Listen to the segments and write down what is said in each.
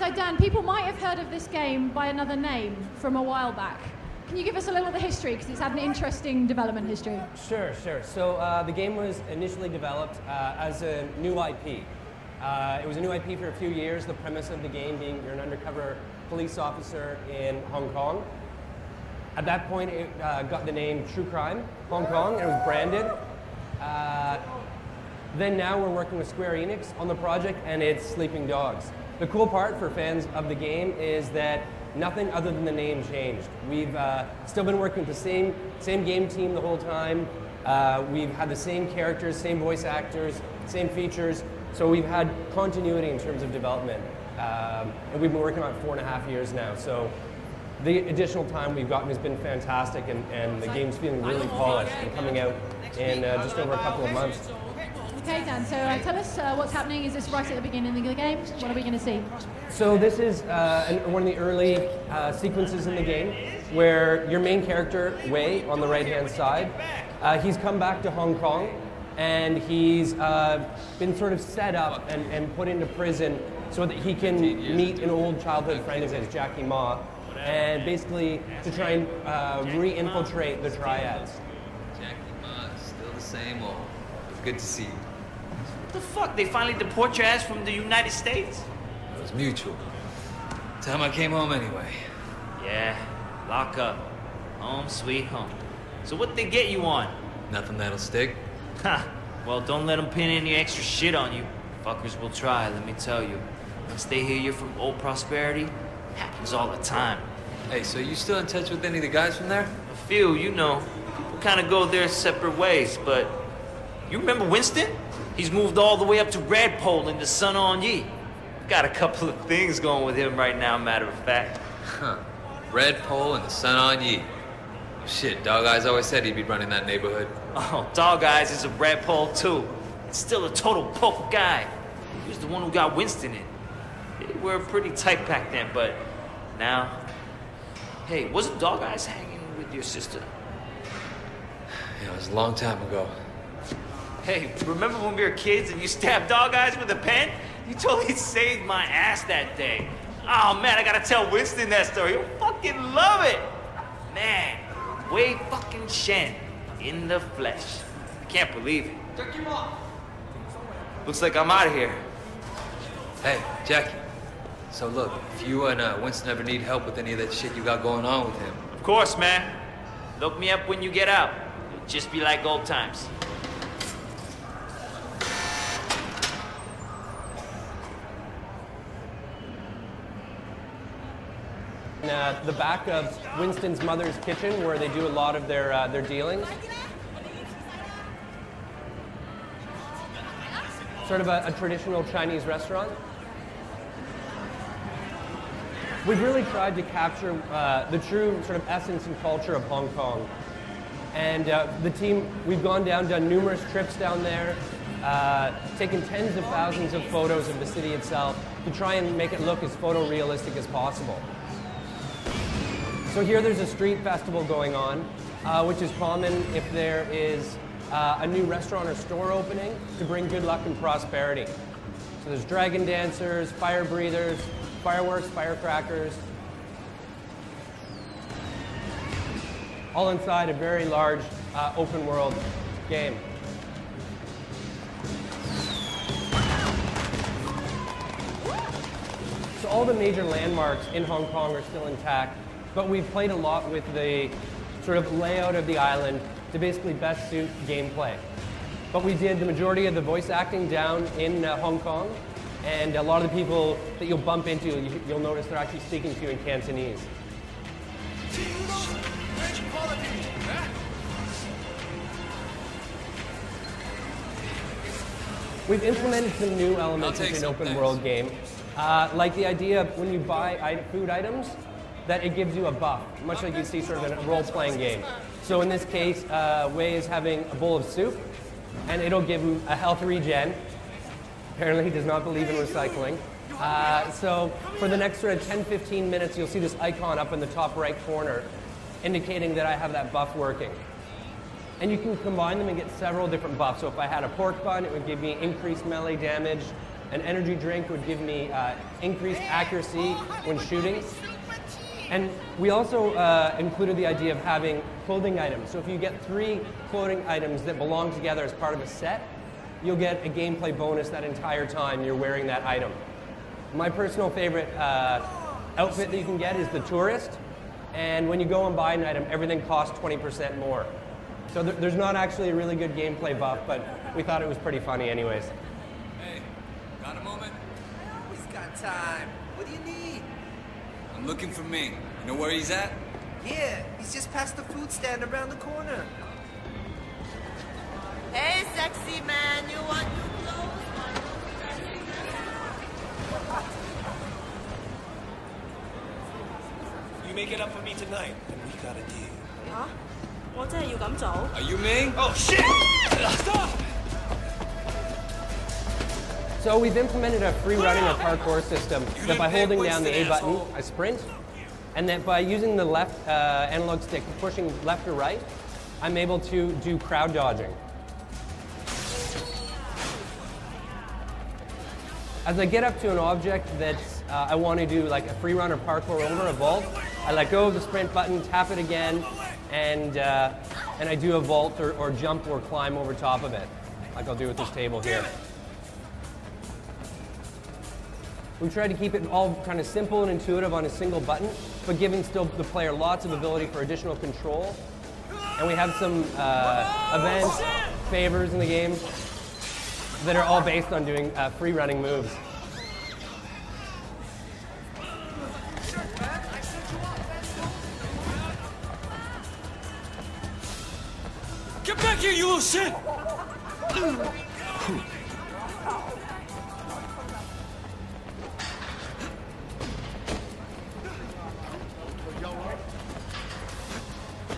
So Dan, people might have heard of this game by another name from a while back. Can you give us a little of the history, because it's had an interesting development history? Sure. So the game was initially developed as a new IP. It was a new IP for a few years, the premise of the game being you're an undercover police officer in Hong Kong. At that point, it got the name True Crime Hong Kong, and it was branded. Then now we're working with Square Enix on the project, and it's Sleeping Dogs. The cool part for fans of the game is that nothing other than the name changed. We've still been working with the same game team the whole time. We've had the same characters, same voice actors, same features. So we've had continuity in terms of development. And we've been working on it 4.5 years now. So the additional time we've gotten has been fantastic, and the game's feeling really polished and coming out in just over a couple of months. Okay, Dan, so tell us what's happening. Is this right at the beginning of the game? What are we going to see? So this is one of the early sequences in the game where your main character, Wei, on the right-hand side, he's come back to Hong Kong, and he's been sort of set up and put into prison so that he can meet an old childhood friend of his, Jackie Ma, and basically to try and re-infiltrate the triads. Jackie Ma is still the same old. Good to see you. What the fuck? They finally deport your ass from the United States? It was mutual. Time I came home anyway. Yeah, lock up. Home sweet home. So what they get you on? Nothing that'll stick. Ha! Well, don't let them pin any extra shit on you. Fuckers will try, let me tell you. Once they hear you're from old prosperity, happens all the time. Hey, so you still in touch with any of the guys from there? A few, you know. People kind of go their separate ways, but... You remember Winston? He's moved all the way up to Redpole in the Sun On Yi. Got a couple of things going with him right now, matter of fact. Huh. Redpole and the Sun On Yi. Shit, Dog Eyes always said he'd be running that neighborhood. Oh, Dog Eyes is a Redpole too. It's still a total poker guy. He was the one who got Winston in. They were pretty tight back then, but now... Hey, wasn't Dog Eyes hanging with your sister? Yeah, it was a long time ago. Hey, remember when we were kids and you stabbed Dog Eyes with a pen? You totally saved my ass that day. Oh man, I gotta tell Winston that story. He'll fucking love it. Man, Wei fucking Shen in the flesh. I can't believe it. Looks like I'm out of here. Hey, Jackie. So look, if you and Winston ever need help with any of that shit you got going on with him. Of course, man. Look me up when you get out. It'll just be like old times. In the back of Winston's mother's kitchen, where they do a lot of their dealings. Sort of a traditional Chinese restaurant. We've really tried to capture the true sort of essence and culture of Hong Kong. And the team, we've gone down, done numerous trips down there, taken tens of thousands of photos of the city itself to try and make it look as photorealistic as possible. So here there's a street festival going on, which is common if there is a new restaurant or store opening to bring good luck and prosperity. So there's dragon dancers, fire breathers, fireworks, firecrackers, all inside a very large open world game. So all the major landmarks in Hong Kong are still intact, but we've played a lot with the sort of layout of the island to basically best suit gameplay. But we did the majority of the voice acting down in Hong Kong, and a lot of the people that you'll bump into, you'll notice they're actually speaking to you in Cantonese. We've implemented some new elements into an open world game, like the idea of when you buy food items, that it gives you a buff, much like you see sort of in a role-playing game. So in this case, Wei is having a bowl of soup, and it'll give him a health regen. Apparently he does not believe in recycling. So for the next sort of 10-15 minutes, you'll see this icon up in the top right corner, indicating that I have that buff working. And you can combine them and get several different buffs. So if I had a pork bun, it would give me increased melee damage. An energy drink would give me increased accuracy when shooting. And we also included the idea of having clothing items. So if you get 3 clothing items that belong together as part of a set, you'll get a gameplay bonus that entire time you're wearing that item. My personal favorite outfit that you can get is the tourist. And when you go and buy an item, everything costs 20% more. So there's not actually a really good gameplay buff, but we thought it was pretty funny anyways. Hey, got a moment? Always got time. What do you need? I'm looking for Ming. You know where he's at? Yeah, he's just past the food stand around the corner. Hey, sexy man, you want new clothes? You make it up for me tonight, and we got a deal. 嚇？我真係要咁做？ Are you Ming? Oh shit! Stop! So we've implemented a free running or parkour system that by holding down the A button, I sprint, and that by using the left analog stick, pushing left or right, I'm able to do crowd dodging. As I get up to an object that I want to do like a free run or parkour over, a vault, I let go of the sprint button, tap it again, and I do a vault or jump or climb over top of it, like I'll do with this table here. We try to keep it all kind of simple and intuitive on a single button, but giving still the player lots of ability for additional control. And we have some events, favors in the game that are all based on doing free running moves. Get back here, you little shit!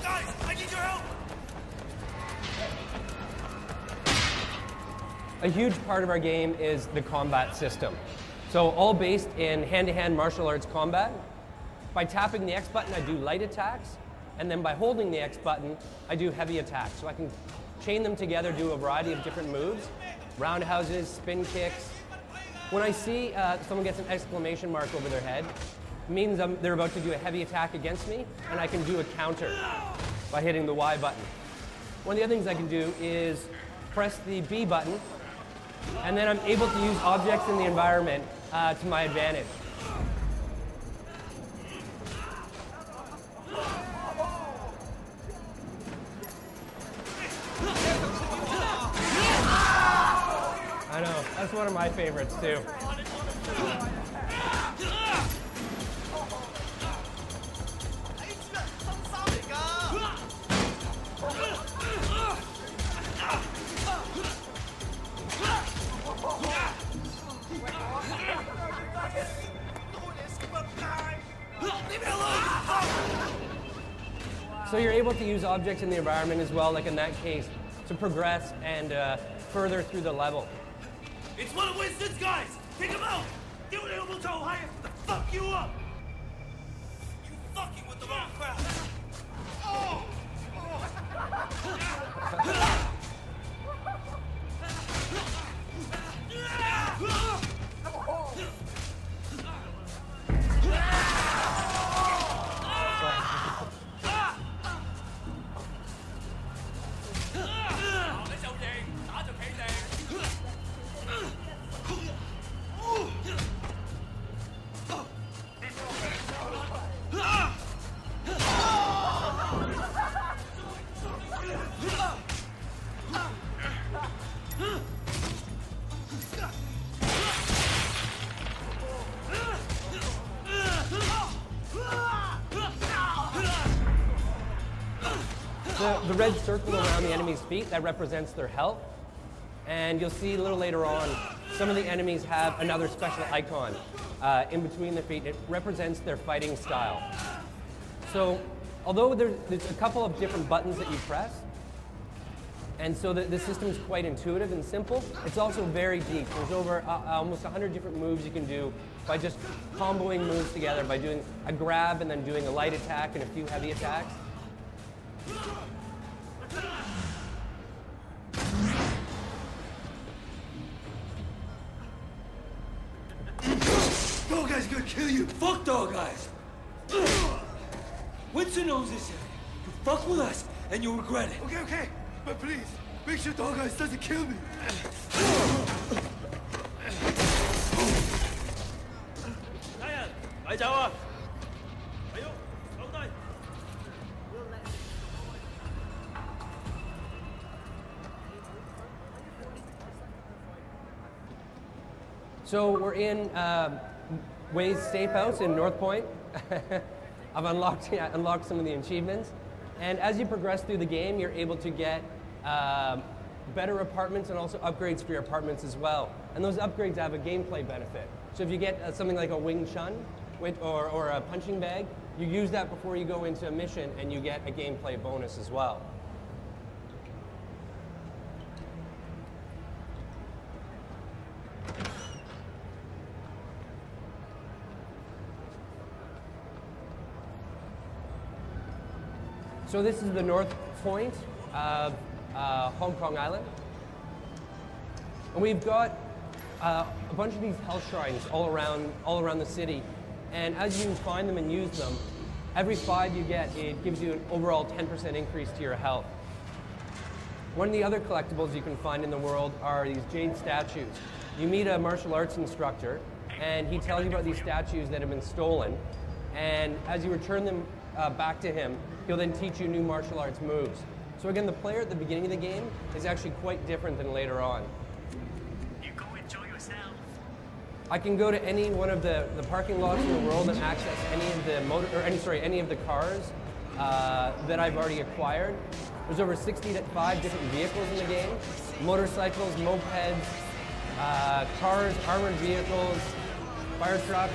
Guys, I need your help! A huge part of our game is the combat system. So all based in hand-to-hand martial arts combat. By tapping the X button, I do light attacks, and then by holding the X button, I do heavy attacks. So I can chain them together, do a variety of different moves, roundhouses, spin kicks. When I see someone gets an exclamation mark over their head, it means they're about to do a heavy attack against me, and I can do a counter by hitting the Y button. One of the other things I can do is press the B button, and then I'm able to use objects in the environment to my advantage. I know, that's one of my favorites too. So you're able to use objects in the environment as well, like in that case, to progress and further through the level. It's one of Winston's guys! Take him out! Give an elbow to Ohio to fuck you up! You fucking with the wrong crowd! Oh! The red circle around the enemy's feet, that represents their health. And you'll see a little later on, some of the enemies have another special icon in between their feet. It represents their fighting style. So, although there's a couple of different buttons that you press, and so the system is quite intuitive and simple, it's also very deep. There's over almost 100 different moves you can do by just comboing moves together, by doing a grab and then doing a light attack and a few heavy attacks. kill you. Fuck dog eyes. Winston owns this area. You fuck with us, and you'll regret it. Okay, okay. But please, make sure dog eyes doesn't kill me. So we're in Way's Safe House in North Point. I've unlocked some of the achievements. And as you progress through the game, you're able to get better apartments and also upgrades for your apartments as well. And those upgrades have a gameplay benefit. So if you get something like a Wing Chun or a punching bag, you use that before you go into a mission and you get a gameplay bonus as well. So this is the north point of Hong Kong Island. And we've got a bunch of these health shrines all around the city. And as you find them and use them, every 5 you get, it gives you an overall 10% increase to your health. One of the other collectibles you can find in the world are these jade statues. You meet a martial arts instructor, and he tells you about these statues that have been stolen. And as you return them back to him, he'll then teach you new martial arts moves. So again, the player at the beginning of the game is actually quite different than later on. You go enjoy yourself. I can go to any one of the parking lots in the world and access any of the any of the cars that I've already acquired. There's over 65 different vehicles in the game: motorcycles, mopeds, cars, armored vehicles, fire trucks.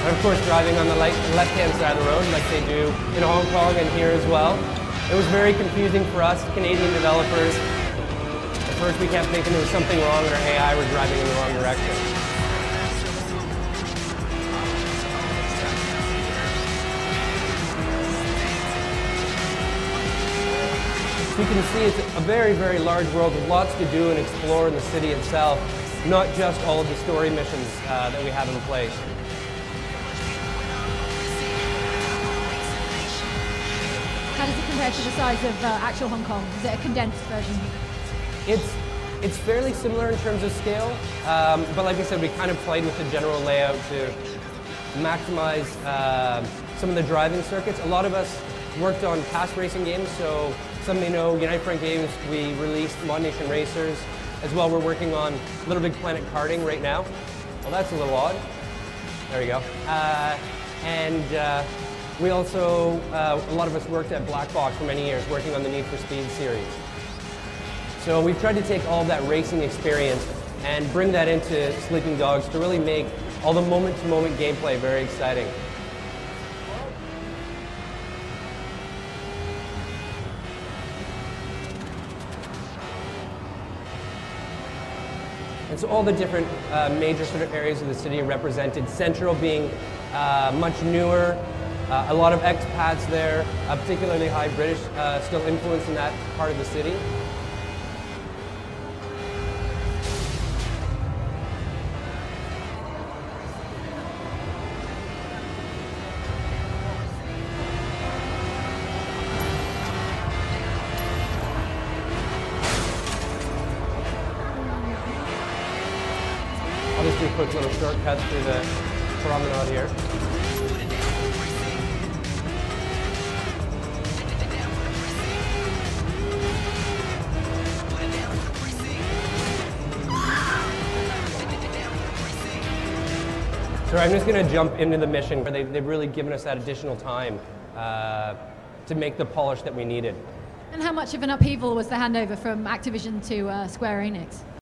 And of course, driving on the left-hand side of the road like they do in Hong Kong and here as well. It was very confusing for us Canadian developers. At first we kept thinking there was something wrong and our AI was driving in the wrong direction. You can see it's a very, very large world with lots to do and explore in the city itself, not just all of the story missions that we have in place. How does it compare to the size of actual Hong Kong? Is it a condensed version? It's fairly similar in terms of scale, but like I said, we kind of played with the general layout to maximize some of the driving circuits. A lot of us worked on past racing games, so some may know United Front Games, we released Mod Nation Racers. As well, we're working on Little Big Planet karting right now. Well, that's a little odd. There you go. We also, a lot of us worked at Black Box for many years, working on the Need for Speed series. So we've tried to take all of that racing experience and bring that into Sleeping Dogs to really make all the moment-to-moment gameplay very exciting. And so all the different major sort of areas of the city are represented, Central being much newer. A lot of expats there, particularly high British, still influence in that part of the city. I'll just do a quick little shortcut through the promenade here. So I'm just going to jump into the mission. They've really given us that additional time to make the polish that we needed. And how much of an upheaval was the handover from Activision to Square Enix?